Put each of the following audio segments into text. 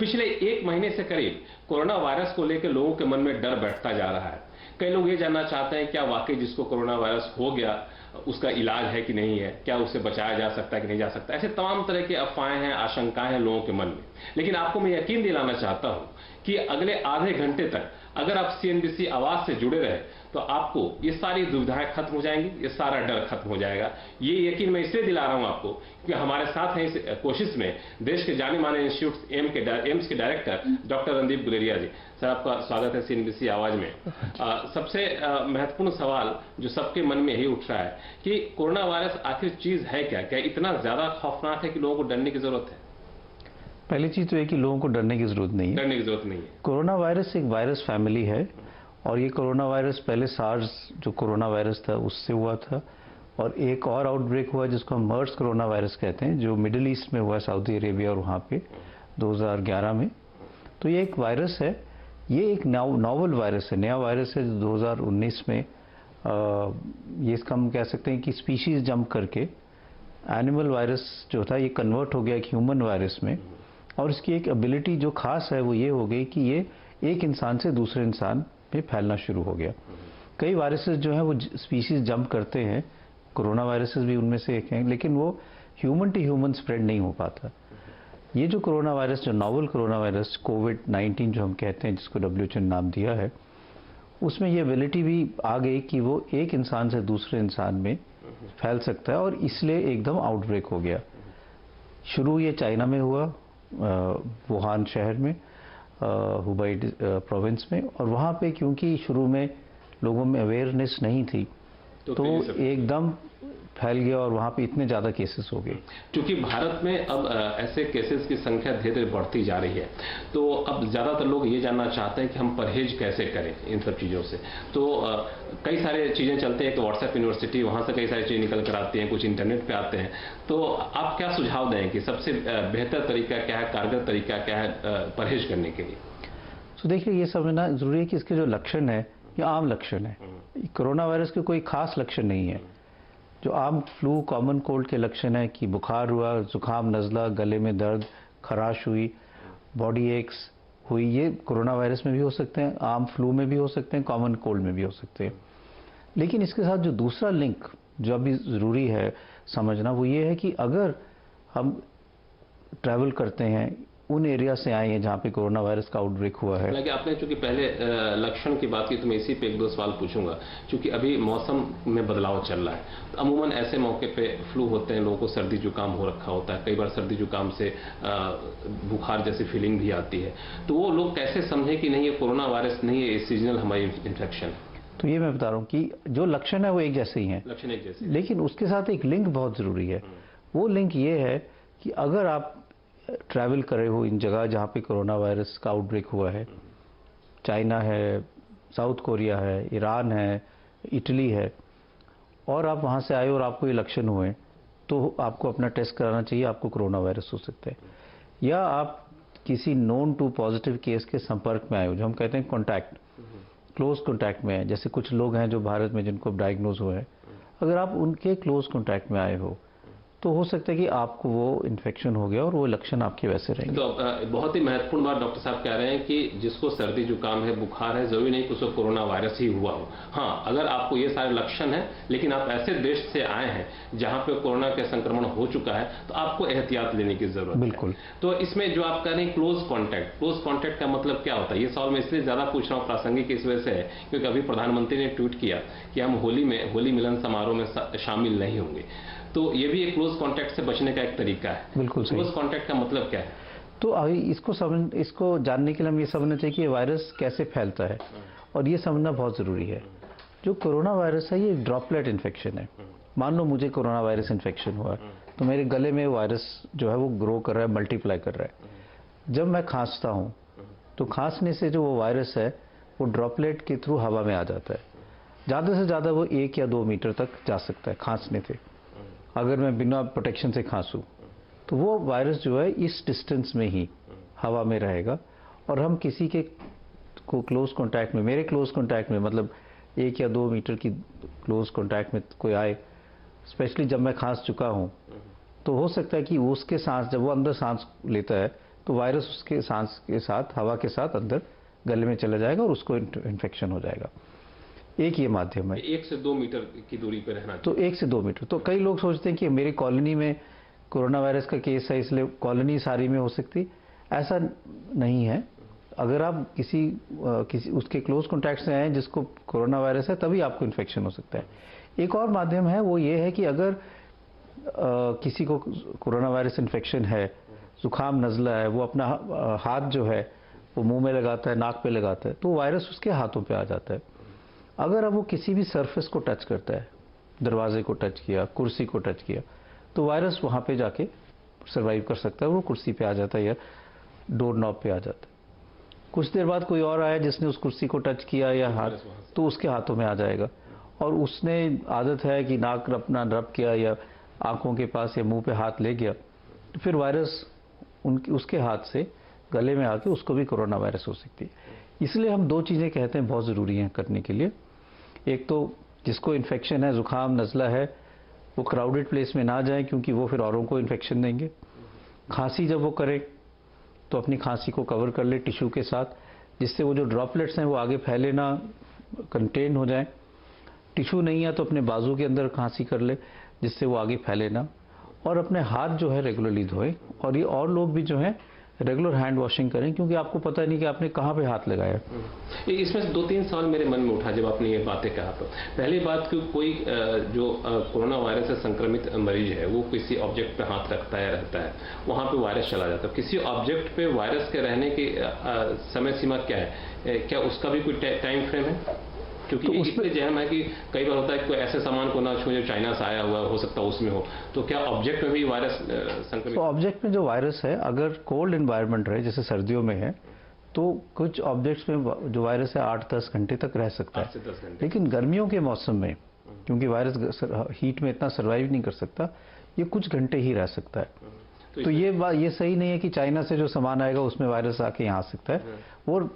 पिछले 1 महीने से करीब कोरोना वायरस को लेकर लोगों के मन में डर बैठता जा रहा है। कई लोग ये जानना चाहते हैं क्या वाकई जिसको कोरोना वायरस हो गया उसका इलाज है कि नहीं है, क्या उससे बचाया जा सकता है कि नहीं जा सकता। ऐसे तमाम तरह की अफवाहें हैं, आशंकाएं हैं लोगों के मन में। लेकिन आपको मैं यकीन दिलाना चाहता हूं कि अगले आधे घंटे तक अगर आप सीएनबीसी आवाज से जुड़े रहे तो आपको ये सारी दुविधाएं खत्म हो जाएंगी, ये सारा डर खत्म हो जाएगा। ये यकीन मैं इसलिए दिला रहा हूं आपको कि हमारे साथ हैं इस कोशिश में देश के जाने माने इंस्टीट्यूट एम्स के डायरेक्टर डॉक्टर रणदीप गुलेरिया जी। सर, आपका स्वागत है सीएनबीसी आवाज में। सबसे महत्वपूर्ण सवाल जो सबके मन में यही उठ रहा है कि कोरोना वायरस आखिर चीज है क्या? क्या इतना ज्यादा खौफनाक है कि लोगों को डरने की जरूरत है? पहली चीज तो है कि लोगों को डरने की जरूरत नहीं है। डरने की जरूरत नहीं है। कोरोना वायरस एक वायरस फैमिली है और ये कोरोना वायरस पहले सार्स जो कोरोना वायरस था उससे हुआ था और एक और आउटब्रेक हुआ जिसको हम मर्स कोरोना वायरस कहते हैं जो मिडिल ईस्ट में हुआ, सऊदी अरेबिया और वहाँ पे 2011 में। तो ये एक वायरस है, ये एक नॉवल वायरस है, नया वायरस है जो 2019 में ये इसका हम कह सकते हैं कि स्पीशीज जंप करके एनिमल वायरस जो था ये कन्वर्ट हो गया एक ह्यूमन वायरस में। और इसकी एक एबिलिटी जो खास है वो ये हो गई कि ये एक इंसान से दूसरे इंसान में फैलना शुरू हो गया। कई वायरसेस जो हैं वो स्पीशीज जंप करते हैं, कोरोना वायरसेस भी उनमें से एक हैं, लेकिन वो ह्यूमन टू ह्यूमन स्प्रेड नहीं हो पाता। ये जो कोरोना वायरस, जो नॉवल कोरोना वायरस कोविड-19 जो हम कहते हैं, जिसको WHO ने नाम दिया है, उसमें ये एबिलिटी भी आ गई कि वो एक इंसान से दूसरे इंसान में फैल सकता है और इसलिए एकदम आउटब्रेक हो गया। शुरू ये चाइना में हुआ, वुहान शहर में, हुबई प्रोविंस में, और वहाँ पे क्योंकि शुरू में लोगों में अवेयरनेस नहीं थी तो एकदम फैल गया और वहाँ पे इतने ज़्यादा केसेस हो गए। क्योंकि भारत में अब ऐसे केसेस की संख्या धीरे धीरे बढ़ती जा रही है तो अब ज़्यादातर लोग ये जानना चाहते हैं कि हम परहेज कैसे करें इन सब चीज़ों से। तो कई सारे चीज़ें चलते हैं, तो व्हाट्सएप यूनिवर्सिटी वहाँ से कई सारी चीज़ें निकल कर आती हैं, कुछ इंटरनेट पे आते हैं। तो आप क्या सुझाव दें कि सबसे बेहतर तरीका क्या है, कारगर तरीका क्या है परहेज करने के लिए? तो देखिए, ये समझना जरूरी है कि इसके जो लक्षण है ये आम लक्षण है। कोरोना वायरस के कोई खास लक्षण नहीं है। जो आम फ्लू, कॉमन कोल्ड के लक्षण है कि बुखार हुआ, जुकाम, नज़ला, गले में दर्द, खराश हुई, बॉडी एक्स हुई, ये कोरोना वायरस में भी हो सकते हैं, आम फ्लू में भी हो सकते हैं, कॉमन कोल्ड में भी हो सकते हैं। लेकिन इसके साथ जो दूसरा लिंक जो अभी ज़रूरी है समझना वो ये है कि अगर हम ट्रैवल करते हैं, उन एरिया से आए हैं जहाँ पे कोरोना वायरस का आउटब्रेक हुआ है। हालांकि आपने चूंकि पहले लक्षण की बात की तो मैं इसी पे एक दो सवाल पूछूंगा। क्योंकि अभी मौसम में बदलाव चल रहा है तो अमूमन ऐसे मौके पे फ्लू होते हैं, लोगों को सर्दी जुकाम हो रखा होता है, कई बार सर्दी जुकाम से बुखार जैसी फीलिंग भी आती है। तो वो लोग कैसे समझें कि नहीं ये कोरोना वायरस नहीं है, ये सीजनल हमारी इन्फेक्शन है? तो ये मैं बता रहा हूँ कि जो लक्षण है वो एक जैसे ही हैं, लक्षण एक जैसे, लेकिन उसके साथ एक लिंक बहुत ज़रूरी है। वो लिंक ये है कि अगर आप ट्रैवल करे हो इन जगह जहाँ पे कोरोना वायरस का आउटब्रेक हुआ है, चाइना है, साउथ कोरिया है, ईरान है, इटली है, और आप वहाँ से आए और आपको ये लक्षण हुए तो आपको अपना टेस्ट कराना चाहिए, आपको कोरोना वायरस हो सकता है। या आप किसी नोन टू पॉजिटिव केस के संपर्क में आए हो, जो हम कहते हैं कॉन्टैक्ट, क्लोज कॉन्टैक्ट में है, जैसे कुछ लोग हैं जो भारत में जिनको डायग्नोज हुए हैं, अगर आप उनके क्लोज कॉन्टैक्ट में आए हो तो हो सकता है कि आपको वो इन्फेक्शन हो गया और वो लक्षण आपके वैसे रहेंगे। तो बहुत ही महत्वपूर्ण बात डॉक्टर साहब कह रहे हैं कि जिसको सर्दी जुकाम है, बुखार है, जरूरी नहीं कि उसको कोरोना वायरस ही हुआ हो। हाँ, अगर आपको ये सारे लक्षण हैं लेकिन आप ऐसे देश से आए हैं जहां पे कोरोना का संक्रमण हो चुका है तो आपको एहतियात लेने की जरूरत है। बिल्कुल। तो इसमें जो आप कह रहे हैं क्लोज कॉन्टैक्ट का मतलब क्या होता है? ये सवाल मैं इसलिए ज्यादा पूछ रहा हूँ, प्रासंगिक इस वजह से है क्योंकि अभी प्रधानमंत्री ने ट्वीट किया कि हम होली मिलन समारोह में शामिल नहीं होंगे। तो ये भी एक क्लोज कॉन्टैक्ट से बचने का एक तरीका है। बिल्कुल सही। क्लोज कॉन्टैक्ट का मतलब क्या है? तो अभी इसको जानने के लिए हम ये समझना चाहिए कि ये वायरस कैसे फैलता है और ये समझना बहुत ज़रूरी है। जो कोरोना वायरस है ये ड्रॉपलेट इन्फेक्शन है। मान लो मुझे कोरोना वायरस इन्फेक्शन हुआ तो मेरे गले में वायरस जो है वो ग्रो कर रहा है, मल्टीप्लाई कर रहा है। जब मैं खांसता हूँ तो खांसने से जो वो वायरस है वो ड्रॉपलेट के थ्रू हवा में आ जाता है। ज़्यादा से ज़्यादा वो 1 या 2 मीटर तक जा सकता है खांसने से। अगर मैं बिना प्रोटेक्शन से खांसूं तो वो वायरस जो है इस डिस्टेंस में ही हवा में रहेगा और हम किसी के को क्लोज कांटेक्ट में, मेरे क्लोज कांटेक्ट में, मतलब 1 या 2 मीटर की क्लोज कांटेक्ट में कोई आए, स्पेशली जब मैं खांस चुका हूं, तो हो सकता है कि उसके सांस, जब वो अंदर सांस लेता है तो वायरस उसके सांस के साथ, हवा के साथ अंदर गले में चला जाएगा और उसको इन्फेक्शन हो जाएगा। एक ये माध्यम है। 1 से 2 मीटर की दूरी पर रहना तो 1 से 2 मीटर। तो कई लोग सोचते हैं कि मेरी कॉलोनी में कोरोना वायरस का केस है इसलिए कॉलोनी सारी में हो सकती, ऐसा नहीं है। अगर आप किसी उसके क्लोज कॉन्टैक्ट से आए जिसको कोरोना वायरस है तभी आपको इन्फेक्शन हो सकता है। एक और माध्यम है, वो ये है कि अगर किसी को कोरोना वायरस इन्फेक्शन है, जुकाम नज़ला है, वो अपना हाथ जो है वो मुंह में लगाता है, नाक पे लगाता है, तो वायरस उसके हाथों पे आ जाता है। अगर अब वो किसी भी सरफेस को टच करता है, दरवाजे को टच किया, कुर्सी को टच किया, तो वायरस वहाँ पे जाके सर्वाइव कर सकता है, वो कुर्सी पे आ जाता है या डोर नॉब पे आ जाता है। कुछ देर बाद कोई और आया जिसने उस कुर्सी को टच किया या हाथ, तो उसके हाथों में आ जाएगा। और उसने आदत है कि नाक अपना रब किया या आंखों के पास या मुंह पे हाथ ले गया, तो फिर वायरस उसके हाथ से गले में आके उसको भी कोरोना वायरस हो सकती है। इसलिए हम 2 चीज़ें कहते हैं बहुत ज़रूरी हैं करने के लिए। एक तो जिसको इन्फेक्शन है, जुकाम नज़ला है, वो क्राउडेड प्लेस में ना जाए क्योंकि वो फिर औरों को इन्फेक्शन देंगे। खांसी जब वो करे तो अपनी खांसी को कवर कर ले टिश्यू के साथ, जिससे वो जो ड्रॉपलेट्स हैं वो आगे फैले ना, कंटेन हो जाए। टिश्यू नहीं है तो अपने बाजू के अंदर खांसी कर ले जिससे वो आगे फैले ना। और अपने हाथ जो है रेगुलरली धोए। और ये और लोग भी जो है रेगुलर हैंड वॉशिंग करें, क्योंकि आपको पता नहीं कि आपने कहाँ पे हाथ लगाया। इसमें से 2-3 सवाल मेरे मन में उठा जब आपने ये बातें कहा। तो पहली बात कि कोई जो कोरोना वायरस से संक्रमित मरीज है वो किसी ऑब्जेक्ट पे हाथ रखता है, रहता है, वहाँ पे वायरस चला जाता है। किसी ऑब्जेक्ट पे वायरस के रहने की समय सीमा क्या है? क्या उसका भी कोई टाइम फ्रेम है? क्योंकि तो इसमें जहम है कि कई बार होता है कि कोई ऐसे सामान को ना छू जो चाइना से आया हुआ हो सकता है उसमें हो, तो क्या ऑब्जेक्ट में भी वायरस संक्रमित? तो ऑब्जेक्ट में जो वायरस है, अगर कोल्ड इन्वायरमेंट रहे जैसे सर्दियों में है, तो कुछ ऑब्जेक्ट्स में जो वायरस है 8-10 घंटे तक रह सकता है। 8 से 10 घंटे। लेकिन गर्मियों के मौसम में क्योंकि वायरस हीट में इतना सर्वाइव नहीं कर सकता, ये कुछ घंटे ही रह सकता है। तो ये सही नहीं है कि चाइना से जो सामान आएगा उसमें वायरस आके यहाँ आ सकता है। और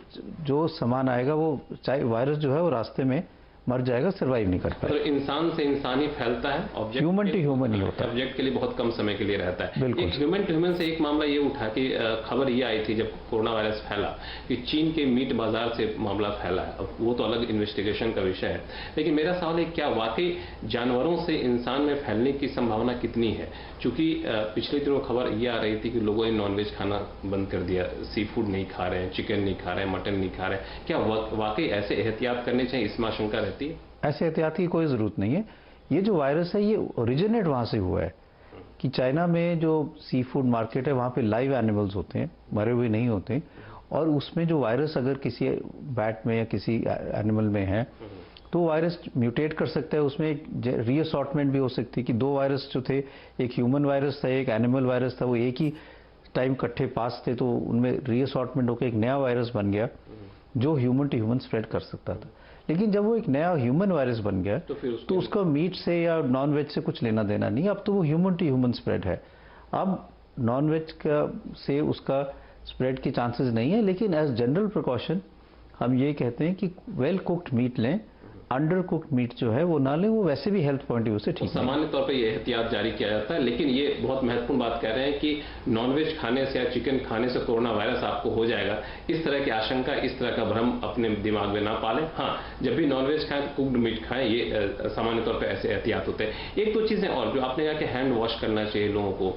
जो सामान आएगा वो वायरस जो है वो रास्ते में मर जाएगा, सर्वाइव नहीं कर पाएगा। तो इंसान से इंसान ही फैलता है, ऑब्जेक्ट ह्यूमन टू ह्यूमन ही होता है, ऑब्जेक्ट के लिए बहुत कम समय के लिए रहता है। बिल्कुल। एक ह्यूमन टू ह्यूमन से एक मामला ये उठा कि खबर ये आई थी जब कोरोना वायरस फैला कि चीन के मीट बाजार से मामला फैला है। अब वो तो अलग इन्वेस्टिगेशन का विषय है, लेकिन मेरा सवाल है क्या वाकई जानवरों से इंसान में फैलने की संभावना कितनी है? क्योंकि पिछले दिनों खबर ये आ रही थी कि लोगों ने नॉनवेज खाना बंद कर दिया, सी फूड नहीं खा रहे हैं, चिकन नहीं खा रहे हैं, मटन नहीं खा रहे हैं। क्या वाकई ऐसे एहतियात करने चाहिए? इसमें आशंका रहती है। ऐसे एहतियात की कोई ज़रूरत नहीं है। ये जो वायरस है ये ओरिजिनेट वहाँ से हुआ है कि चाइना में जो सी फूड मार्केट है वहाँ पे लाइव एनिमल्स होते हैं, मरे हुए नहीं होते, और उसमें जो वायरस अगर किसी बैट में या किसी एनिमल में है तो वायरस म्यूटेट कर सकता है। उसमें एक रीअसॉर्टमेंट भी हो सकती है कि 2 वायरस जो थे, एक ह्यूमन वायरस था, एक एनिमल वायरस था, वो एक ही टाइम इकट्ठे पास थे, तो उनमें रीअसॉर्टमेंट होकर एक नया वायरस बन गया जो ह्यूमन टू ह्यूमन स्प्रेड कर सकता था। लेकिन जब वो एक नया ह्यूमन वायरस बन गया तो उसका मीट से या नॉन वेज से कुछ लेना देना नहीं, अब तो वो ह्यूमन टू ह्यूमन स्प्रेड है। अब नॉन वेज से उसका स्प्रेड के चांसेस नहीं है, लेकिन एज जनरल प्रिकॉशन हम ये कहते हैं कि वेल कुक्ड मीट लें, अंडर कुक्ड मीट जो है वो ना लें, वो वैसे भी हेल्थ पॉइंट ऑफ व्यू से ठीक है। सामान्य तौर पे ये एहतियात जारी किया जाता है, लेकिन ये बहुत महत्वपूर्ण बात कह रहे हैं कि नॉनवेज खाने से या चिकन खाने से कोरोना वायरस आपको हो जाएगा, इस तरह की आशंका, इस तरह का भ्रम अपने दिमाग में ना पालें। हाँ, जब भी नॉनवेज खाएं तो कुक्ड मीट खाएं, ये सामान्य तौर पर ऐसे एहतियात होते हैं। 1-2 चीजें और जो आपने कहा कि हैंड वॉश करना चाहिए लोगों को,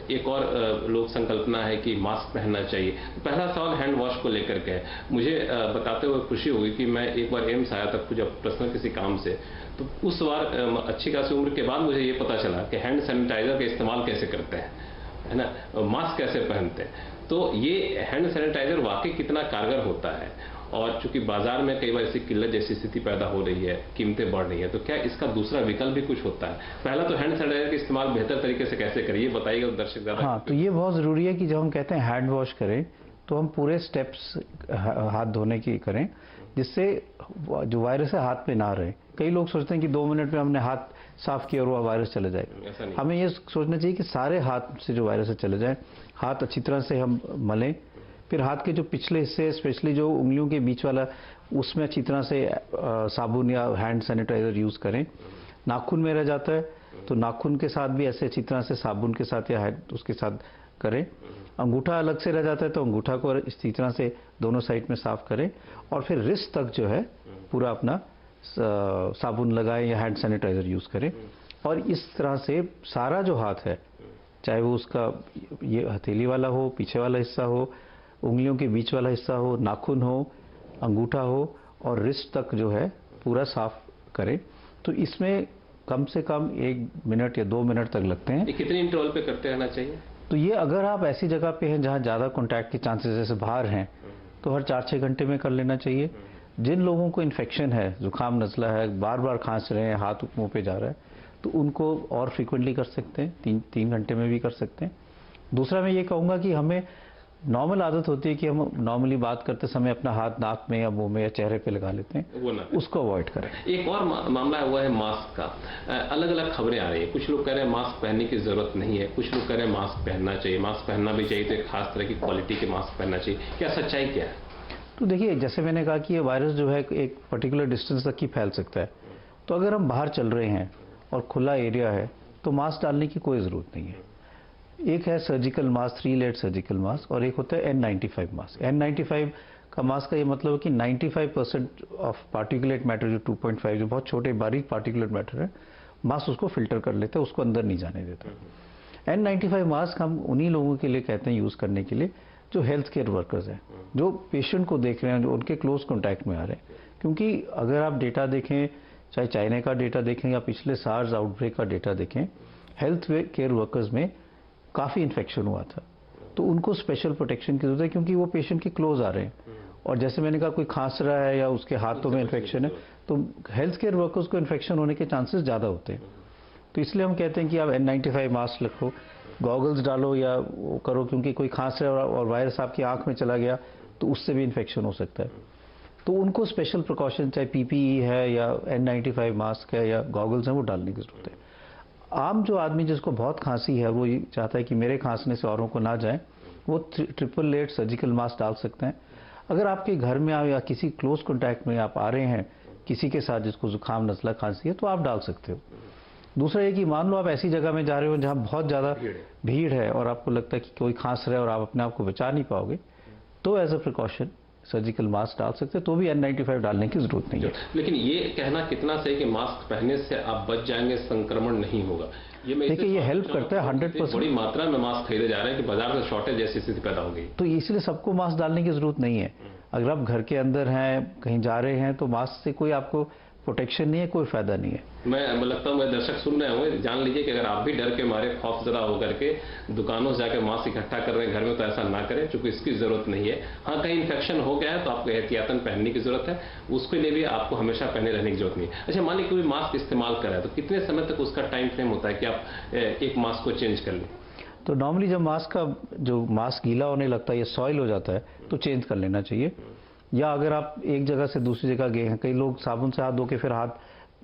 एक और लोक संकल्पना है कि मास्क पहनना चाहिए। पहला सवाल हैंड वॉश को लेकर के है। मुझे बताते हुए खुशी हुई कि मैं एक बार एम्स आया था जब पर्सनल किसी काम से, तो उस बार अच्छी खासी उम्र के बाद मुझे ये पता चला कि हैंड सैनिटाइजर का इस्तेमाल कैसे करते हैं, है ना, मास्क कैसे पहनते हैं। तो ये हैंड सैनिटाइजर वाकई कितना कारगर होता है। और चूंकि बाजार में कई बार ऐसी किल्लत जैसी स्थिति पैदा हो रही है, कीमतें बढ़ रही है, तो क्या इसका दूसरा विकल्प भी कुछ होता है? पहला तो हैंड सैनिटाइजर का इस्तेमाल बेहतर तरीके से कैसे करिए, बताइएगा दर्शक ज्यादा। हाँ, तो ये बहुत ज़रूरी है कि जब हम कहते हैं हैंड वॉश करें तो हम पूरे स्टेप्स हाथ धोने की करें, जिससे जो वायरस है हाथ पे ना रहे। कई लोग सोचते हैं कि 2 मिनट में हमने हाथ साफ किया और वो वायरस चले जाएगा। हमें ये सोचना चाहिए कि सारे हाथ से जो वायरस है चले जाए। हाथ अच्छी तरह से हम मलें, फिर हाथ के जो पिछले हिस्से, स्पेशली जो उंगलियों के बीच वाला, उसमें अच्छी तरह से साबुन या हैंड सैनिटाइजर यूज़ करें। नाखून में रह जाता है तो नाखून के साथ भी ऐसे अच्छी तरह से साबुन के साथ या उसके साथ करें। अंगूठा अलग से रह जाता है तो अंगूठा को इसी तरह से दोनों साइड में साफ करें और फिर रिस्ट तक जो है पूरा अपना साबुन लगाएं या हैंड सैनिटाइजर यूज़ करें। और इस तरह से सारा जो हाथ है, चाहे वो उसका ये हथेली वाला हो, पीछे वाला हिस्सा हो, उंगलियों के बीच वाला हिस्सा हो, नाखून हो, अंगूठा हो और रिस्ट तक जो है पूरा साफ करें। तो इसमें कम से कम 1 मिनट या 2 मिनट तक लगते हैं। ये कितने इंटरवल पे करते रहना चाहिए? तो ये अगर आप ऐसी जगह पे हैं जहाँ ज़्यादा कॉन्टैक्ट के चांसेस जैसे बाहर हैं तो हर 4-6 घंटे में कर लेना चाहिए। जिन लोगों को इन्फेक्शन है, जुकाम नज़ला है, बार बार खांस रहे हैं, हाथ मुंह पे जा रहा है, तो उनको और फ्रिक्वेंटली कर सकते हैं, 3 घंटे में भी कर सकते हैं। दूसरा मैं ये कहूँगा कि हमें नॉर्मल आदत होती है कि हम नॉर्मली बात करते समय अपना हाथ नाक में या मुंह में या चेहरे पे लगा लेते हैं, वो ना उसको अवॉइड करें। एक और मामला हुआ है मास्क का। अलग अलग खबरें आ रही है, कुछ लोग कह रहे हैं मास्क पहनने की जरूरत नहीं है, कुछ लोग कह रहे हैं मास्क पहनना चाहिए, मास्क पहनना भी चाहिए तो एक खास तरह की क्वालिटी के मास्क पहनना चाहिए। क्या सच्चाई क्या है? तो देखिए, जैसे मैंने कहा कि ये वायरस जो है एक पर्टिकुलर डिस्टेंस तक ही फैल सकता है। तो अगर हम बाहर चल रहे हैं और खुला एरिया है तो मास्क डालने की कोई ज़रूरत नहीं है। एक है surgical mask, 3 layer surgical mask, और एक होता है N95 मास्क। N95 का मास्क का ये मतलब है कि 95% ऑफ पार्टिकुलेट मैटर जो 2.5 जो बहुत छोटे बारीक पार्टिकुलेट मैटर है, मास्क उसको फिल्टर कर लेता है, उसको अंदर नहीं जाने देता। N95 मास्क हम उन्हीं लोगों के लिए कहते हैं यूज़ करने के लिए जो हेल्थ केयर वर्कर्स हैं, जो पेशेंट को देख रहे हैं, जो उनके क्लोज कॉन्टैक्ट में आ रहे हैं। क्योंकि अगर आप डेटा देखें, चाहे चाइना का डेटा देखें या पिछले सार्स आउटब्रेक का डेटा देखें, हेल्थ केयर वर्कर्स में काफ़ी इन्फेक्शन हुआ था। तो उनको स्पेशल प्रोटेक्शन की जरूरत है क्योंकि वो पेशेंट के क्लोज आ रहे हैं। और जैसे मैंने कहा, कोई खांस रहा है या उसके हाथों में इन्फेक्शन है तो हेल्थ केयर वर्कर्स को इन्फेक्शन होने के चांसेस ज़्यादा होते हैं। तो इसलिए हम कहते हैं कि आप N95 मास्क रखो, गॉगल्स डालो या वो करो, क्योंकि कोई खांस रहा है और वायरस आपकी आंख में चला गया तो उससे भी इन्फेक्शन हो सकता है। तो उनको स्पेशल प्रिकॉशन, चाहे PPE है या N95 मास्क है या गॉगल्स हैं, वो डालने की ज़रूरत है। आम जो आदमी जिसको बहुत खांसी है, वो ये चाहता है कि मेरे खांसने से औरों को ना जाए, वो 3 लेयर सर्जिकल मास्क डाल सकते हैं। अगर आपके घर में या किसी क्लोज कॉन्टैक्ट में आप आ रहे हैं किसी के साथ जिसको जुकाम नज़ला खांसी है, तो आप डाल सकते हो। दूसरा ये कि मान लो आप ऐसी जगह में जा रहे हो जहाँ बहुत ज़्यादा भीड़ है और आपको लगता है कि कोई खांस रहा है और आप अपने आप को बचा नहीं पाओगे, तो as a precaution surgical mask डाल सकते हैं, तो भी N95 डालने की जरूरत नहीं है। लेकिन ये कहना कितना सही कि मास्क पहनने से आप बच जाएंगे, संक्रमण नहीं होगा, ये मैं देखिए, ये हेल्प करता है 100%। बड़ी मात्रा में मास्क खरीदे जा रहे हैं कि बाजार में शॉर्टेज जैसी स्थिति पैदा हो गई। तो इसलिए सबको मास्क डालने की जरूरत नहीं है। अगर आप घर के अंदर हैं, कहीं जा रहे हैं, तो मास्क से कोई आपको प्रोटेक्शन नहीं है, कोई फायदा नहीं है। मैं लगता हूँ, मैं दर्शक सुन रहे होंगे, जान लीजिए कि अगर आप भी डर के मारे खौफजदा होकर के दुकानों से जाकर मास्क इकट्ठा कर रहे हैं घर में, तो ऐसा ना करें, क्योंकि इसकी जरूरत नहीं है। हाँ, कहीं इन्फेक्शन हो गया है तो आपको एहतियातन पहनने की जरूरत है, उसके लिए भी आपको हमेशा पहने रहने की जरूरत नहीं है। अच्छा, मान लीजिए कोई मास्क इस्तेमाल कर रहा है तो कितने समय तक उसका टाइम फ्रेम होता है कि आप एक मास्क को चेंज कर लें? तो नॉर्मली जब मास्क गीला होने लगता है या सॉइल हो जाता है तो चेंज कर लेना चाहिए। या अगर आप एक जगह से दूसरी जगह गए हैं, कई लोग साबुन से हाथ धो के फिर हाथ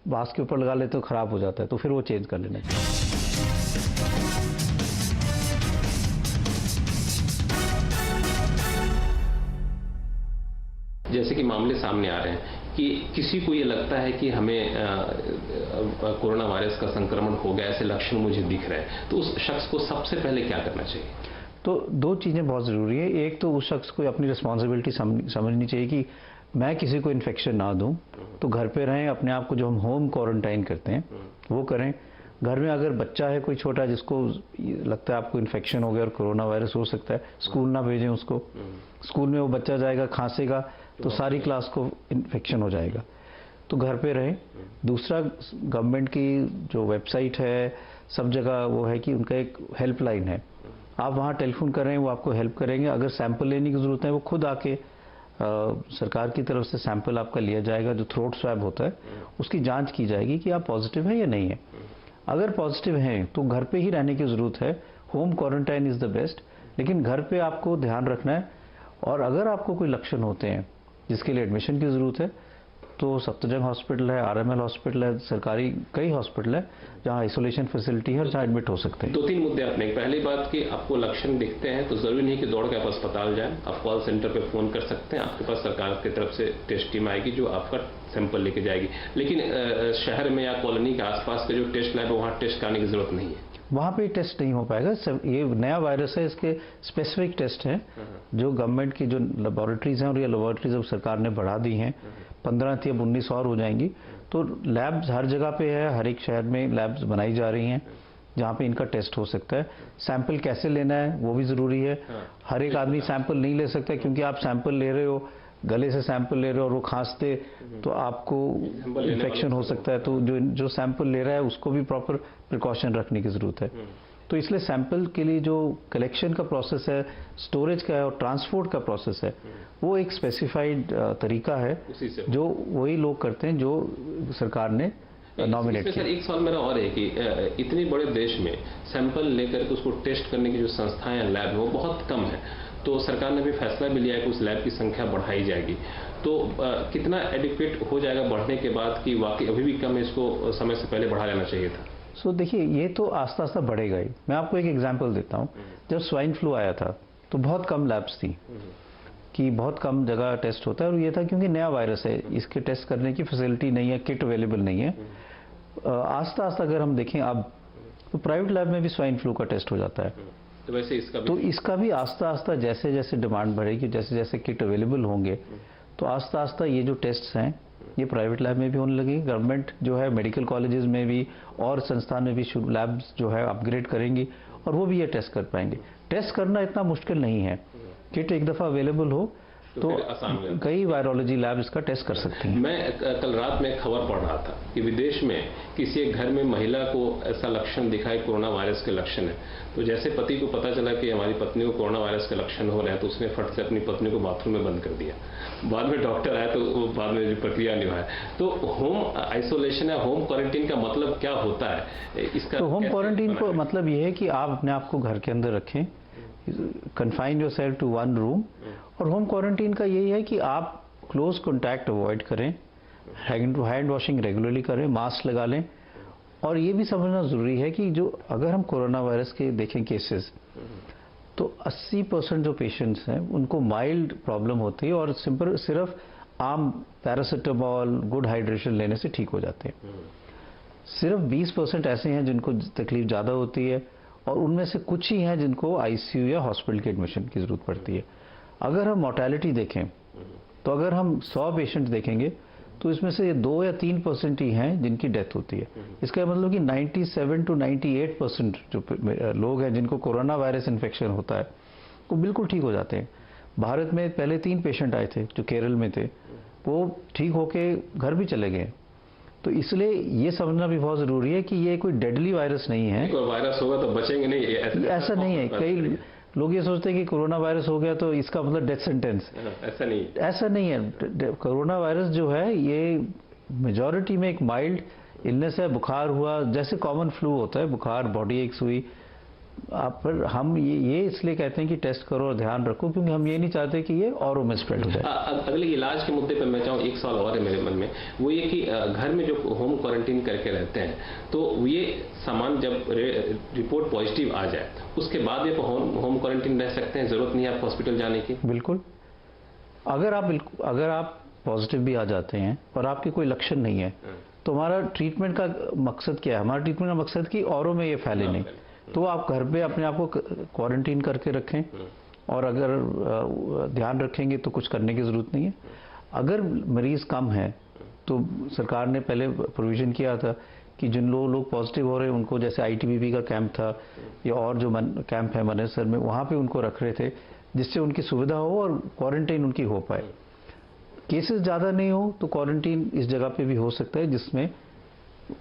मास्क के ऊपर लगा लेते तो खराब हो जाता है, तो फिर वो चेंज कर लेना चाहिए। जैसे कि मामले सामने आ रहे हैं कि किसी को ये लगता है कि हमें कोरोना वायरस का संक्रमण हो गया, ऐसे लक्षण मुझे दिख रहे हैं, तो उस शख्स को सबसे पहले क्या करना चाहिए? तो 2 चीज़ें बहुत ज़रूरी है। एक तो उस शख्स को अपनी रिस्पॉन्सिबिलिटी समझनी चाहिए कि मैं किसी को इन्फेक्शन ना दूं, तो घर पे रहें, अपने आप को जो हम होम क्वारंटाइन करते हैं वो करें। घर में अगर बच्चा है कोई छोटा जिसको लगता है आपको इन्फेक्शन हो गया और कोरोना वायरस हो सकता है, स्कूल ना भेजें उसको। स्कूल में वो बच्चा जाएगा, खांसेगा तो सारी क्लास को इन्फेक्शन हो जाएगा, तो घर पे रहें। दूसरा, गवर्नमेंट की जो वेबसाइट है, सब जगह वो है कि उनका एक हेल्पलाइन है, आप वहाँ टेलीफोन करें, वो आपको हेल्प करेंगे। अगर सैंपल लेने की ज़रूरत है, वो खुद आके सरकार की तरफ से सैंपल आपका लिया जाएगा, जो थ्रोट स्वैब होता है, उसकी जांच की जाएगी कि आप पॉजिटिव हैं या नहीं है। अगर पॉजिटिव हैं तो घर पे ही रहने की ज़रूरत है, home quarantine is the best. लेकिन घर पे आपको ध्यान रखना है, और अगर आपको कोई लक्षण होते हैं जिसके लिए एडमिशन की ज़रूरत है, तो सफ्दरजंग हॉस्पिटल है, RML हॉस्पिटल है, सरकारी कई हॉस्पिटल है जहां आइसोलेशन फैसिलिटी है और जहां एडमिट हो सकते हैं। 2-3 मुद्दे आपने। पहली बात कि आपको लक्षण दिखते हैं तो जरूरी नहीं कि दौड़ के आप अस्पताल जाएं, आप कॉल सेंटर पे फोन कर सकते हैं, आपके पास सरकार की तरफ से टेस्ट टीम आएगी जो आपका सैंपल लेके जाएगी। लेकिन शहर में या कॉलोनी के आसपास के जो टेस्ट लैब है वहाँ टेस्ट कराने की जरूरत नहीं है। वहाँ पे टेस्ट नहीं हो पाएगा। ये नया वायरस है, इसके स्पेसिफिक टेस्ट हैं जो गवर्नमेंट की जो लेबोरेटरीज हैं, और ये लेबोरेटरीज अब सरकार ने बढ़ा दी हैं, 15 थी अब 19 और हो जाएंगी। तो लैब्स हर जगह पे है, हर एक शहर में लैब्स बनाई जा रही हैं जहाँ पे इनका टेस्ट हो सकता है। सैंपल कैसे लेना है वो भी ज़रूरी है। हर एक आदमी सैंपल नहीं ले सकता, क्योंकि आप सैंपल ले रहे हो, गले से सैंपल ले रहे हो और वो खांसते तो आपको इन्फेक्शन हो सकता है। तो जो सैंपल ले रहा है उसको भी प्रॉपर प्रिकॉशन रखने की ज़रूरत है। तो इसलिए सैंपल के लिए जो कलेक्शन का प्रोसेस है, स्टोरेज का है और ट्रांसपोर्ट का प्रोसेस है, वो एक स्पेसिफाइड तरीका है जो वही लोग करते हैं जो सरकार ने नॉमिनेट किया। सर एक सवाल मेरा और है कि इतने बड़े देश में सैंपल लेकर के उसको टेस्ट करने की जो संस्थाएं या लैब है वो बहुत कम है। तो सरकार ने भी फैसला भी लिया है कि उस लैब की संख्या बढ़ाई जाएगी। तो कितना एडिक्वेट हो जाएगा बढ़ने के बाद कि वाकई अभी भी कम है, इसको समय से पहले बढ़ा लेना चाहिए था? सो देखिए, ये तो आस्ता आस्ता बढ़ेगा ही। मैं आपको एक एग्जांपल देता हूँ। जब स्वाइन फ्लू आया था तो बहुत कम लैब्स थी कि बहुत कम जगह टेस्ट होता है, और ये था क्योंकि नया वायरस है, इसके टेस्ट करने की फैसिलिटी नहीं है, किट अवेलेबल नहीं है। आस्ता आस्ता अगर हम देखें अब तो प्राइवेट लैब में भी स्वाइन फ्लू का टेस्ट हो जाता है। तो वैसे इसका भी आस्ता आस्ता जैसे जैसे डिमांड बढ़ेगी, जैसे जैसे किट अवेलेबल होंगे, तो आस्ता आस्ता ये जो टेस्ट हैं ये प्राइवेट लैब में भी होने लगेगी। गवर्नमेंट जो है मेडिकल कॉलेजेस में भी और संस्थान में भी लैब्स जो है अपग्रेड करेंगी और वो भी ये टेस्ट कर पाएंगे। टेस्ट करना इतना मुश्किल नहीं है, किट एक दफ़ा अवेलेबल हो तो कई वायरोलॉजी लैब इसका टेस्ट कर सकती हैं। मैं कल रात में खबर पढ़ रहा था कि विदेश में किसी एक घर में महिला को ऐसा लक्षण दिखाई, कोरोना वायरस के लक्षण है। तो जैसे पति को पता चला कि हमारी पत्नी को कोरोना वायरस के लक्षण हो रहे हैं, तो उसने फट से अपनी पत्नी को बाथरूम में बंद कर दिया। बाद में डॉक्टर आया तो बाद में जो प्रक्रिया निभाया। तो होम आइसोलेशन या होम क्वारंटीन का मतलब क्या होता है इसका? तो होम क्वारंटीन को मतलब ये है कि आप अपने आप को घर के अंदर रखें, confine yourself to one room. और होम क्वारंटीन का यही है कि आप क्लोज कॉन्टैक्ट अवॉइड करें, हैंड वॉशिंग रेगुलरली करें, मास्क लगा लें। और ये भी समझना ज़रूरी है कि जो अगर हम कोरोना वायरस के देखें केसेस, तो 80% जो पेशेंट्स हैं उनको माइल्ड प्रॉब्लम होती है और सिर्फ आम पैरासीटामोल, गुड हाइड्रेशन लेने से ठीक हो जाते हैं। सिर्फ 20% ऐसे हैं जिनको तकलीफ ज़्यादा होती है, और उनमें से कुछ ही हैं जिनको आईसीयू या हॉस्पिटल के एडमिशन की ज़रूरत पड़ती है। अगर हम मोर्टेलिटी देखें तो अगर हम 100 पेशेंट देखेंगे तो इसमें से 2 या 3% ही हैं जिनकी डेथ होती है। इसका मतलब कि 97 to 98% जो लोग हैं जिनको कोरोना वायरस इन्फेक्शन होता है वो बिल्कुल ठीक हो जाते हैं। भारत में पहले 3 पेशेंट आए थे जो केरल में थे, वो ठीक होके घर भी चले गए। तो इसलिए ये समझना भी बहुत ज़रूरी है कि ये कोई डेडली वायरस नहीं है। कोई वायरस होगा तो बचेंगे नहीं, ऐसा नहीं है। कई लोग ये सोचते हैं कि कोरोना वायरस हो गया तो इसका मतलब डेथ सेंटेंस। ऐसा नहीं है। कोरोना वायरस जो है ये मेजॉरिटी में एक माइल्ड इलनेस है। बुखार हुआ जैसे कॉमन फ्लू होता है, बुखार, बॉडी एक्स हुई, आप पर हम ये इसलिए कहते हैं कि टेस्ट करो और ध्यान रखो, क्योंकि हम ये नहीं चाहते कि ये औरों में स्प्रेड हो जाए। अगले इलाज के मुद्दे पर मैं चाहूँ, एक सवाल और है मेरे मन में, वो ये कि घर में जो होम क्वारंटीन करके रहते हैं तो ये सामान जब रिपोर्ट पॉजिटिव आ जाए उसके बाद ये होम क्वारंटीन रह सकते हैं, जरूरत नहीं है आपको हॉस्पिटल जाने की? बिल्कुल। अगर आप पॉजिटिव भी आ जाते हैं और आपके कोई लक्षण नहीं है तो हमारा ट्रीटमेंट का मकसद क्या है? हमारा ट्रीटमेंट का मकसद कि औरों में ये फैले नहीं। तो आप घर पे अपने आप को क्वारंटीन करके रखें, और अगर ध्यान रखेंगे तो कुछ करने की ज़रूरत नहीं है। अगर मरीज़ कम है तो सरकार ने पहले प्रोविज़न किया था कि जिन लोग पॉजिटिव हो रहे हैं उनको, जैसे आईटीबीपी का कैंप था या और जो कैंप है मनेसर में, वहाँ पे उनको रख रहे थे जिससे उनकी सुविधा हो और क्वारंटीन उनकी हो पाए। केसेस ज़्यादा नहीं हो तो क्वारंटीन इस जगह पे भी हो सकता है जिसमें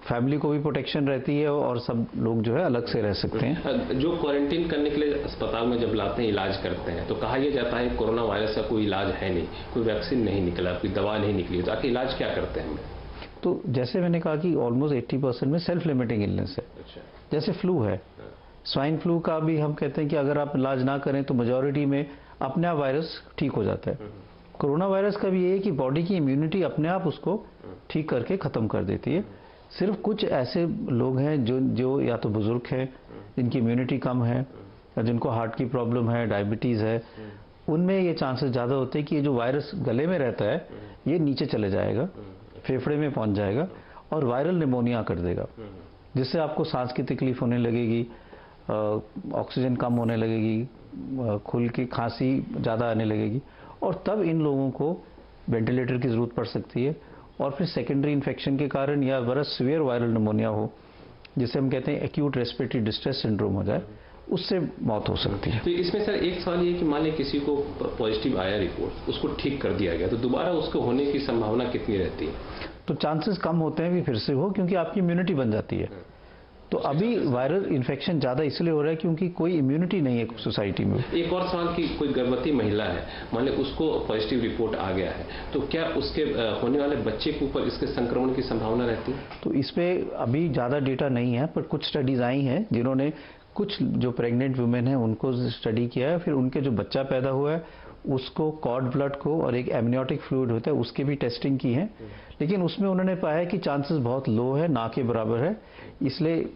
फैमिली को भी प्रोटेक्शन रहती है और सब लोग जो है अलग से रह सकते हैं। जो क्वारंटीन करने के लिए अस्पताल में जब लाते हैं, इलाज करते हैं, तो कहा यह जाता है कोरोना वायरस का कोई इलाज है नहीं, कोई वैक्सीन नहीं निकला, कोई दवा नहीं निकली, तो आखिर इलाज क्या करते हैं? तो जैसे मैंने कहा कि ऑलमोस्ट 80% में सेल्फ लिमिटिंग इलनेस है। जैसे फ्लू है, स्वाइन फ्लू का भी हम कहते हैं कि अगर आप इलाज ना करें तो मेजॉरिटी में अपने आप वायरस ठीक हो जाता है। कोरोना वायरस का भी ये है कि बॉडी की इम्यूनिटी अपने आप उसको ठीक करके ख़त्म कर देती है। सिर्फ कुछ ऐसे लोग हैं जो या तो बुजुर्ग हैं जिनकी इम्यूनिटी कम है, या जिनको हार्ट की प्रॉब्लम है, डायबिटीज़ है, उनमें ये चांसेस ज़्यादा होते हैं कि ये जो वायरस गले में रहता है ये नीचे चले जाएगा, फेफड़े में पहुंच जाएगा और वायरल निमोनिया कर देगा। जिससे आपको सांस की तकलीफ होने लगेगी, ऑक्सीजन कम होने लगेगी, खुल की खांसी ज़्यादा आने लगेगी, और तब इन लोगों को वेंटिलेटर की ज़रूरत पड़ सकती है। और फिर सेकेंडरी इन्फेक्शन के कारण या बड़ा सीवियर वायरल निमोनिया हो, जिसे हम कहते हैं एक्यूट रेस्पिरेटरी डिस्ट्रेस सिंड्रोम हो जाए, उससे मौत हो सकती है। तो इसमें सर एक सवाल ये कि मान लें किसी को पॉजिटिव आया रिपोर्ट, उसको ठीक कर दिया गया, तो दोबारा उसको होने की संभावना कितनी रहती है? तो चांसेस कम होते हैं भी फिर से हो, क्योंकि आपकी इम्यूनिटी बन जाती है। तो अभी वायरल इन्फेक्शन ज़्यादा इसलिए हो रहा है क्योंकि कोई इम्यूनिटी नहीं है सोसाइटी में। एक और सवाल कि कोई गर्भवती महिला है, मान लें उसको पॉजिटिव रिपोर्ट आ गया है, तो क्या उसके होने वाले बच्चे के ऊपर इसके संक्रमण की संभावना रहती है? तो इस पे अभी ज़्यादा डेटा नहीं है, पर कुछ स्टडीज आई हैं जिन्होंने कुछ जो प्रेग्नेंट वुमेन हैं उनको स्टडी किया है, फिर उनके जो बच्चा पैदा हुआ है उसको कॉर्ड ब्लड को और एक एमनियोटिक फ्लूइड होता है उसकी भी टेस्टिंग की है, लेकिन उसमें उन्होंने पाया कि चांसेस बहुत लो है, ना के बराबर है, इसलिए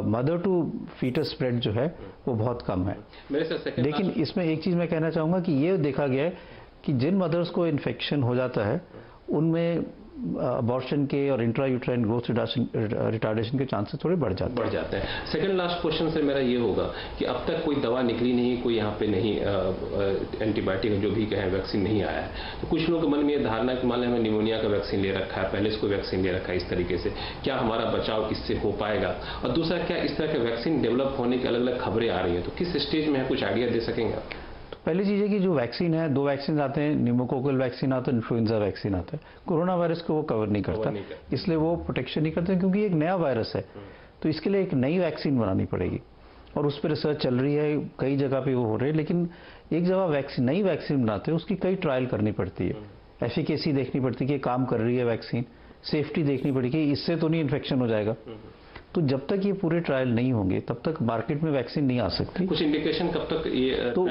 मदर टू फीटस स्प्रेड जो है वो बहुत कम है। लेकिन इसमें एक चीज़ मैं कहना चाहूँगा कि ये देखा गया है कि जिन मदर्स को इन्फेक्शन हो जाता है उनमें अबॉर्शन के और इंट्रायूट्राइन ग्रोथ रिटार्डेशन के चांसेस थोड़े बढ़ जाते हैं। सेकंड लास्ट क्वेश्चन से मेरा ये होगा कि अब तक कोई दवा निकली नहीं, कोई यहाँ पे नहीं एंटीबायोटिक जो भी कहें वैक्सीन नहीं आया है, तो कुछ लोगों के मन में ये धारणा कि मान लें हमें निमोनिया का वैक्सीन ले रखा है, पहले इसको वैक्सीन ले रखा है, इस तरीके से क्या हमारा बचाव इससे हो पाएगा? और दूसरा, क्या इस तरह के वैक्सीन डेवलप होने की अलग अलग खबरें आ रही हैं, तो किस स्टेज में है, कुछ आइडिया दे सकेंगे आप? पहली चीज़ है कि जो वैक्सीन है, दो वैक्सीन आते हैं, निमोकोकल वैक्सीन आता है, इन्फ्लुएंजा वैक्सीन आता है। कोरोना वायरस को वो कवर नहीं करता, इसलिए वो प्रोटेक्शन नहीं करते, क्योंकि एक नया वायरस है, तो इसके लिए एक नई वैक्सीन बनानी पड़ेगी और उस पर रिसर्च चल रही है, कई जगह पे वो हो रही है। लेकिन एक जगह नई वैक्सीन बनाते हैं उसकी कई ट्रायल करनी पड़ती है, एफिकेसी देखनी पड़ती है कि काम कर रही है वैक्सीन, सेफ्टी देखनी पड़ेगी, इससे तो नहीं इन्फेक्शन हो जाएगा। तो जब तक ये पूरे ट्रायल नहीं होंगे तब तक मार्केट में वैक्सीन नहीं आ सकती। कुछ इंडिकेशन कब तक ये तो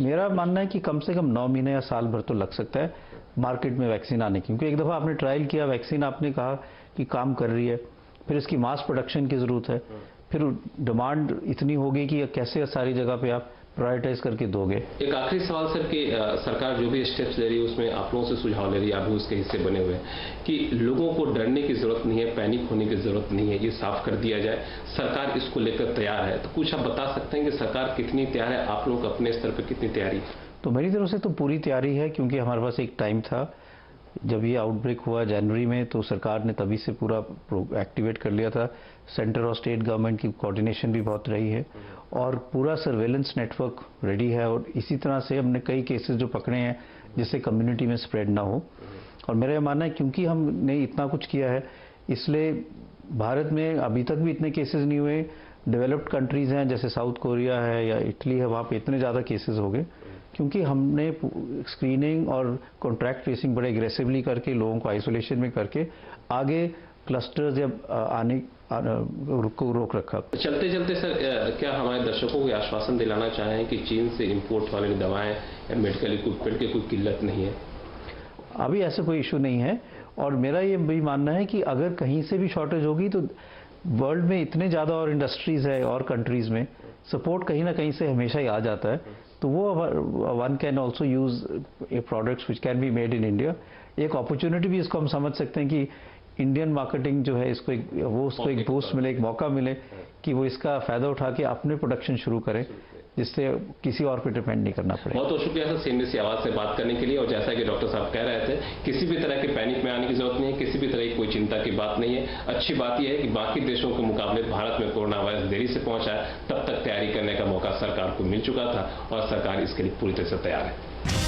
मेरा मानना है कि कम से कम 9 महीने या साल भर तो लग सकता है मार्केट में वैक्सीन आने की, क्योंकि एक दफ़ा आपने ट्रायल किया वैक्सीन, आपने कहा कि काम कर रही है, फिर इसकी मास प्रोडक्शन की ज़रूरत है, फिर डिमांड इतनी होगी कि कैसे सारी जगह पे आप प्रायोरिटाइज करके दोगे। एक आखिरी सवाल सर कि सरकार जो भी स्टेप्स ले रही है उसमें आप लोगों से सुझाव ले रही है, आप भी उसके हिस्से बने हुए हैं, कि लोगों को डरने की जरूरत नहीं है, पैनिक होने की जरूरत नहीं है, ये साफ कर दिया जाए, सरकार इसको लेकर तैयार है। तो कुछ आप बता सकते हैं कि सरकार कितनी तैयार है, आप लोग अपने स्तर पर कितनी तैयारी? तो मेरी तरफ से तो पूरी तैयारी है, क्योंकि हमारे पास एक टाइम था जब ये आउटब्रेक हुआ जनवरी में, तो सरकार ने तभी से पूरा एक्टिवेट कर लिया था। सेंटर और स्टेट गवर्नमेंट की कोऑर्डिनेशन भी बहुत रही है और पूरा सर्वेलेंस नेटवर्क रेडी है, और इसी तरह से हमने कई केसेस जो पकड़े हैं जिससे कम्युनिटी में स्प्रेड ना हो। और मेरा मानना है क्योंकि हमने इतना कुछ किया है, इसलिए भारत में अभी तक भी इतने केसेस नहीं हुए। डेवलप्ड कंट्रीज हैं जैसे साउथ कोरिया है या इटली है, वहाँ पे इतने ज़्यादा केसेस हो गए, क्योंकि हमने स्क्रीनिंग और कॉन्ट्रैक्ट ट्रेसिंग बड़े एग्रेसिवली करके लोगों को आइसोलेशन में करके आगे क्लस्टर्स या आने को रोक रखा। चलते चलते सर, क्या हमारे दर्शकों को आश्वासन दिलाना चाहें कि चीन से इंपोर्ट वाली दवाएं या मेडिकल इक्विपमेंट की कोई किल्लत नहीं है? अभी ऐसा कोई इशू नहीं है, और मेरा ये भी मानना है कि अगर कहीं से भी शॉर्टेज होगी तो वर्ल्ड में इतने ज़्यादा और इंडस्ट्रीज़ है और कंट्रीज़ में सपोर्ट कहीं ना कहीं से हमेशा ही आ जाता है, तो वो one can also use A products which can be made in India. एक अपॉर्चुनिटी भी इसको हम समझ सकते हैं कि इंडियन मार्केटिंग जो है उसको एक बूस्ट मिले, एक मौका मिले कि वो इसका फ़ायदा उठा के अपने प्रोडक्शन शुरू करें, जिससे किसी और पे डिपेंड नहीं करना पड़े। बहुत बहुत शुक्रिया सर सीएमबी सी आवाज़ से बात करने के लिए। और जैसा कि डॉक्टर साहब कह रहे थे, किसी भी तरह के पैनिक में आने की जरूरत नहीं है, किसी भी तरह की कोई चिंता की बात नहीं है। अच्छी बात यह है कि बाकी देशों के मुकाबले भारत में कोरोना वायरस देरी से पहुंचा है, तब तक तैयारी करने का मौका सरकार को मिल चुका था और सरकार इसके लिए पूरी तरह से तैयार है।